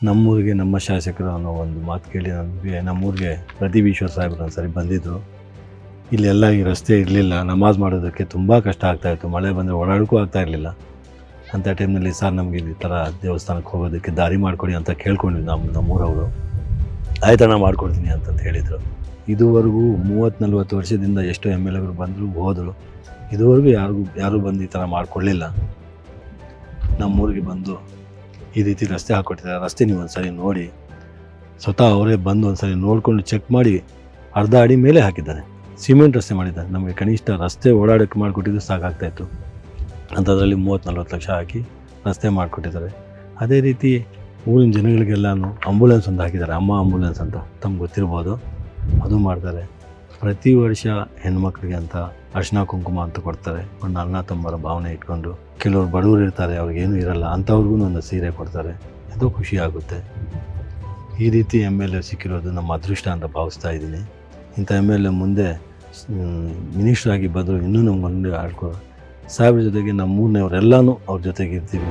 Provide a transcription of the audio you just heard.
ನಮ್ಮೂರಿಗೆ ನಮ್ಮ ಶಾಸಕರು ಅನ್ನೋ ಒಂದು ಮಾತು ಕೇಳಿ ನಮಗೆ ನಮ್ಮೂರಿಗೆ ಪ್ರದೀಪ್ ಈಶ್ವರ್ ಸಾಹೇಬ್ರು ಒಂದು ಸರಿ ಬಂದಿದ್ದರು. ಇಲ್ಲೆಲ್ಲ ಈ ರಸ್ತೆ ಇರಲಿಲ್ಲ, ನಮಾಜ್ ಮಾಡೋದಕ್ಕೆ ತುಂಬ ಕಷ್ಟ ಆಗ್ತಾಯಿತ್ತು, ಮಳೆ ಬಂದರೆ ಓಡಾಡೋಕ್ಕೂ ಆಗ್ತಾ ಇರಲಿಲ್ಲ. ಅಂಥ ಟೈಮ್ನಲ್ಲಿ ಸರ್ ನಮಗೆ ಈ ಥರ ದೇವಸ್ಥಾನಕ್ಕೆ ಹೋಗೋದಕ್ಕೆ ದಾರಿ ಮಾಡಿಕೊಡಿ ಅಂತ ಕೇಳ್ಕೊಂಡ್ವಿ ನಮ್ಮೂರವರು. ಆಯ್ತಣ್ಣ ಮಾಡ್ಕೊಡ್ತೀನಿ ಅಂತಂತ ಹೇಳಿದರು. ಇದುವರೆಗೂ 30-40 ವರ್ಷದಿಂದ ಎಷ್ಟೋ MLAಗಳು ಬಂದರು ಹೋದರು, ಇದುವರೆಗೂ ಯಾರೂ ಬಂದು ಈ ಥರ ಮಾಡಿಕೊಡ್ಲಿಲ್ಲ. ನಮ್ಮೂರಿಗೆ ಬಂದು ಈ ರೀತಿ ರಸ್ತೆ ಹಾಕ್ಕೊಟ್ಟಿದ್ದಾರೆ, ರಸ್ತೆ ನೀವು ಒಂದು ಸರಿ ನೋಡಿ, ಸ್ವತಃ ಅವರೇ ಬಂದು ಒಂದು ಸರಿ ನೋಡಿಕೊಂಡು ಚೆಕ್ ಮಾಡಿ ಅರ್ಧ ಅಡಿ ಮೇಲೆ ಹಾಕಿದ್ದಾರೆ, ಸಿಮೆಂಟ್ ರಸ್ತೆ ಮಾಡಿದ್ದಾರೆ. ನಮಗೆ ಕನಿಷ್ಠ ರಸ್ತೆ ಓಡಾಡೋಕ್ಕೆ ಮಾಡಿಕೊಟ್ಟಿದ್ದು ಸಾಕಾಗ್ತಾಯಿತ್ತು, ಅಂಥದ್ರಲ್ಲಿ 30-40 ಲಕ್ಷ ಹಾಕಿ ರಸ್ತೆ ಮಾಡಿಕೊಟ್ಟಿದ್ದಾರೆ. ಅದೇ ರೀತಿ ಊರಿನ ಜನಗಳಿಗೆಲ್ಲನೂ ಆಂಬುಲೆನ್ಸ್ ಒಂದು ಹಾಕಿದ್ದಾರೆ, ಅಮ್ಮ ಆಂಬುಲೆನ್ಸ್ ಅಂತ, ತಮ್ಗೆ ಗೊತ್ತಿರ್ಬೋದು, ಅದು ಮಾಡ್ತಾರೆ. ಪ್ರತಿ ವರ್ಷ ಹೆಣ್ಮಕ್ಳಿಗೆ ಅಂತ ಅರಿಶಿನ ಕುಂಕುಮ ಅಂತ ಕೊಡ್ತಾರೆ, ಒಂದು ಅಣ್ಣ ತಮ್ಮರ ಭಾವನೆ ಇಟ್ಕೊಂಡು. ಕೆಲವರು ಬಡವರು ಇರ್ತಾರೆ, ಅವ್ರಿಗೇನು ಇರಲ್ಲ, ಅಂಥವ್ರಿಗೂ ಒಂದು ಸೀರೆ ಕೊಡ್ತಾರೆ, ಅದು ಖುಷಿ ಆಗುತ್ತೆ. ಈ ರೀತಿ MLA ಸಿಕ್ಕಿರೋದು ನಮ್ಮ ಅದೃಷ್ಟ ಅಂತ ಭಾವಿಸ್ತಾ ಇದ್ದೀನಿ. ಇಂಥ MLA ಮುಂದೆ ಮಿನಿಸ್ಟ್ರಾಗಿ ಬಂದರು ಇನ್ನೂ ನಮ್ಗೆ ಮುಂದೆ ಆಡ್ಕೋ ಸಾಹೇಬ್ರ ಜೊತೆಗೆ ನಮ್ಮ ಊರಿನವರೆಲ್ಲನೂ ಅವ್ರ ಜೊತೆಗೆ ಇರ್ತೀವಿ.